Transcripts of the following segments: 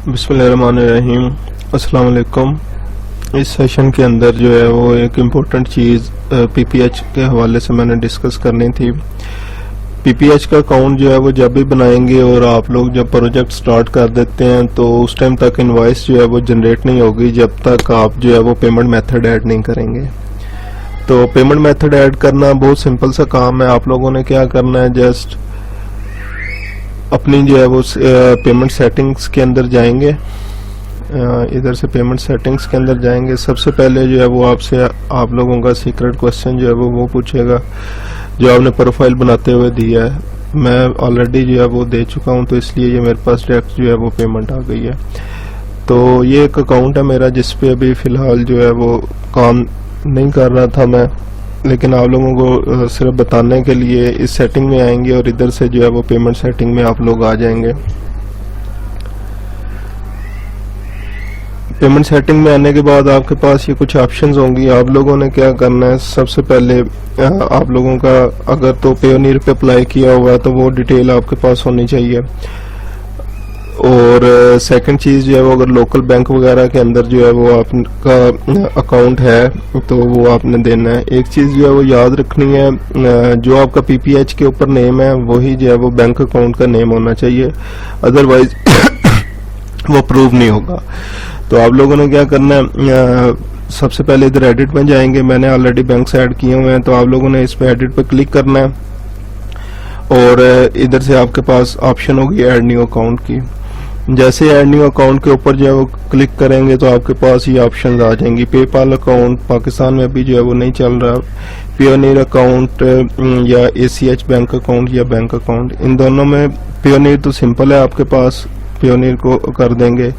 बिस्मिल्लाहिर्रहमानिर्रहीम। अस्सलाम वालेकुम। इस सेशन के अंदर जो है वो एक इम्पोर्टेंट चीज़ पीपीएच के हवाले से मैंने डिस्कस करनी थी। पीपीएच का अकाउंट जो है वो जब भी बनाएंगे और आप लोग जब प्रोजेक्ट स्टार्ट कर देते हैं तो उस टाइम तक इनवॉइस जो है वो जनरेट नहीं होगी जब तक आप जो है वो पेमेंट मेथड ऐड नहीं करेंगे। तो पेमेंट मेथड ऐड करना बहुत सिंपल सा काम है। आप लोगों ने क्या करना है, जस्ट अपनी जो है वो पेमेंट सेटिंग्स के अंदर जाएंगे, इधर से पेमेंट सेटिंग्स के अंदर जाएंगे। सबसे पहले जो है वो आपसे आप लोगों का सीक्रेट क्वेश्चन जो है वो पूछेगा जो आपने प्रोफाइल बनाते हुए दिया है। मैं ऑलरेडी जो है वो दे चुका हूं तो इसलिए ये मेरे पास डायरेक्ट जो है वो पेमेंट आ गई है। तो ये एक अकाउंट है मेरा जिस पे अभी फिलहाल जो है वो काम नहीं कर रहा था मैं, लेकिन आप लोगों को सिर्फ बताने के लिए इस सेटिंग में आएंगे और इधर से जो है वो पेमेंट सेटिंग में आप लोग आ जाएंगे। पेमेंट सेटिंग में आने के बाद आपके पास ये कुछ ऑप्शंस होंगी। आप लोगों ने क्या करना है, सबसे पहले आप लोगों का अगर तो पेयोनियर पे अप्लाई किया हुआ है तो वो डिटेल आपके पास होनी चाहिए। और सेकंड चीज जो है वो अगर लोकल बैंक वगैरह के अंदर जो है वो आपका अकाउंट है तो वो आपने देना है। एक चीज जो है वो याद रखनी है, जो आपका पीपीएच के ऊपर नेम है वही जो है वो बैंक अकाउंट का नेम होना चाहिए, अदरवाइज वो प्रूव नहीं होगा। तो आप लोगों ने क्या करना है, सबसे पहले इधर एडिट में जाएंगे। मैंने ऑलरेडी बैंक ऐड किए हुए हैं तो आप लोगों ने इस पे एडिट पे क्लिक करना है और इधर से आपके पास ऑप्शन होगी ऐड न्यू अकाउंट की। जैसे ऐड न्यू अकाउंट के ऊपर जो है वो क्लिक करेंगे तो आपके पास ये ऑप्शन आ जाएंगी। पेपाल अकाउंट पाकिस्तान में अभी जो है वो नहीं चल रहा, पियोनियर अकाउंट या एसीएच बैंक अकाउंट या बैंक अकाउंट, इन दोनों में पियोनियर तो सिंपल है आपके पास, पियोनियर को कर देंगे।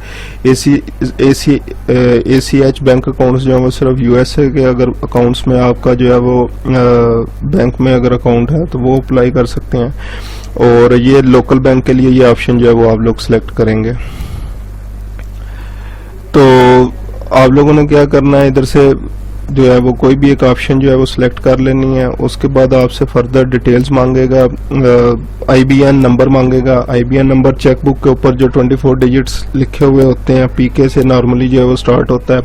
एसीएच बैंक अकाउंट्स जो है वो सिर्फ यूएसए के अगर अकाउंट्स में आपका जो है वो बैंक में अगर अकाउंट है तो वो अप्लाई कर सकते हैं। और ये लोकल बैंक के लिए ये ऑप्शन जो है वो आप लोग सिलेक्ट करेंगे। तो आप लोगों ने क्या करना है, इधर से जो है वो कोई भी एक ऑप्शन जो है वो सिलेक्ट कर लेनी है। उसके बाद आपसे फर्दर डिटेल्स मांगेगा, आईबीएन नंबर मांगेगा। आईबीएन नंबर चेकबुक के ऊपर जो 24 डिजिट्स लिखे हुए होते हैं, पीके से नॉर्मली जो है वो स्टार्ट होता है,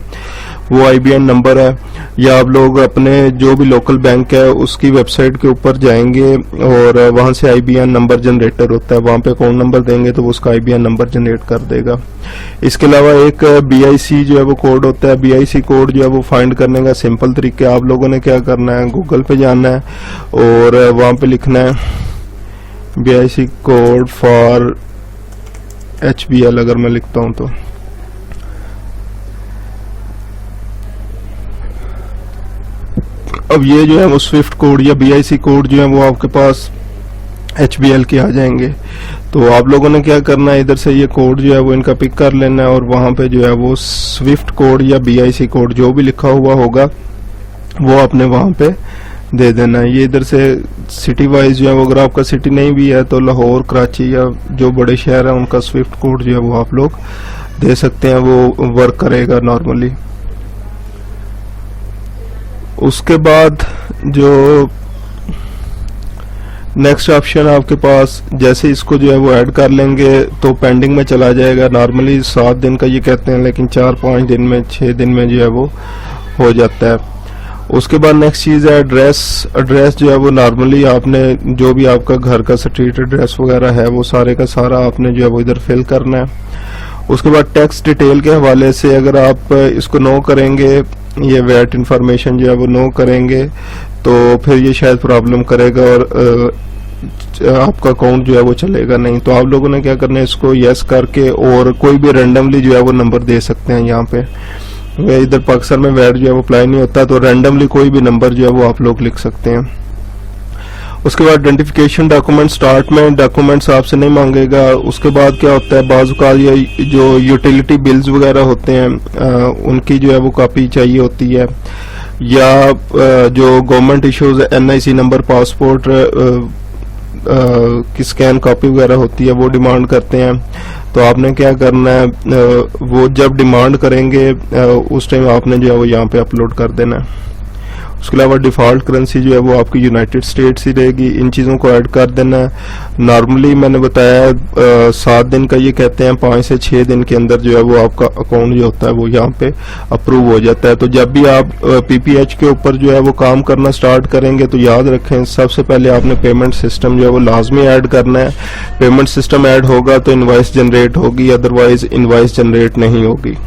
वो आईबीएन नंबर है। या आप लोग अपने जो भी लोकल बैंक है उसकी वेबसाइट के ऊपर जाएंगे और वहां से आईबीएन नंबर जनरेटर होता है, वहां पे अकाउंट नंबर देंगे तो वो उसका आईबीएन नंबर जनरेट कर देगा। इसके अलावा एक बीआईसी जो है वो कोड होता है। बीआईसी कोड जो है वो फाइंड करने का सिंपल तरीका, आप लोगों ने क्या करना है, गूगल पे जाना है और वहां पे लिखना है बीआईसी कोड फॉर एचबीएल। अगर मैं लिखता हूं तो अब ये जो है वो स्विफ्ट कोड या बीआईसी कोड जो है वो आपके पास एचबीएल के आ जाएंगे। तो आप लोगों ने क्या करना है, इधर से ये कोड जो है वो इनका पिक कर लेना है और वहां पे जो है वो स्विफ्ट कोड या बीआईसी कोड जो भी लिखा हुआ होगा वो आपने वहां पे दे देना है। ये इधर से सिटी वाइज जो है वो अगर आपका सिटी नहीं भी है तो लाहौर, कराची या जो बड़े शहर है उनका स्विफ्ट कोड जो है वो आप लोग दे सकते हैं, वो वर्क करेगा नॉर्मली। उसके बाद जो नेक्स्ट ऑप्शन आपके पास, जैसे इसको जो है वो ऐड कर लेंगे तो पेंडिंग में चला जाएगा। नॉर्मली 7 दिन का ये कहते हैं, लेकिन 4-5 दिन में 6 दिन में जो है वो हो जाता है। उसके बाद नेक्स्ट चीज है एड्रेस। एड्रेस जो है वो नॉर्मली आपने जो भी आपका घर का स्ट्रीट एड्रेस वगैरह है वो सारे का सारा आपने जो है वो इधर फिल करना है। उसके बाद टैक्स डिटेल के हवाले से अगर आप इसको नो करेंगे, ये वैट इंफॉर्मेशन जो है वो नो करेंगे तो फिर ये शायद प्रॉब्लम करेगा और आपका अकाउंट जो है वो चलेगा नहीं। तो आप लोगों ने क्या करना है, इसको यस करके और कोई भी रैंडमली जो है वो नंबर दे सकते हैं। यहाँ पे इधर पाकिस्तान में वैट जो है वो अप्लाई नहीं होता तो रैंडमली कोई भी नंबर जो है वो आप लोग लिख सकते हैं। उसके बाद आइडेंटिफिकेशन डॉक्यूमेंट, स्टार्ट में डॉक्यूमेंट्स आपसे नहीं मांगेगा। उसके बाद क्या होता है, बाज़ ये जो यूटिलिटी बिल्स वगैरह होते हैं उनकी जो है वो कॉपी चाहिए होती है, या जो government issues NIC number, passport की स्कैन कॉपी वगैरह होती है वो डिमांड करते हैं। तो आपने क्या करना है, वो जब डिमांड करेंगे उस टाइम आपने जो है वो यहाँ पे अपलोड कर देना है। उसके अलावा डिफॉल्ट करेंसी जो है वो आपकी यूनाइटेड स्टेट्स ही रहेगी। इन चीज़ों को ऐड कर देना है। नॉर्मली मैंने बताया 7 दिन का ये कहते हैं, 5 से 6 दिन के अंदर जो है वो आपका अकाउंट जो होता है वो यहाँ पे अप्रूव हो जाता है। तो जब भी आप पीपीएच के ऊपर जो है वो काम करना स्टार्ट करेंगे तो याद रखें सबसे पहले आपने पेमेंट सिस्टम जो है वो लाजमी ऐड करना है। पेमेंट सिस्टम ऐड होगा तो इनवॉइस जनरेट होगी, अदरवाइज इनवॉइस जनरेट नहीं होगी।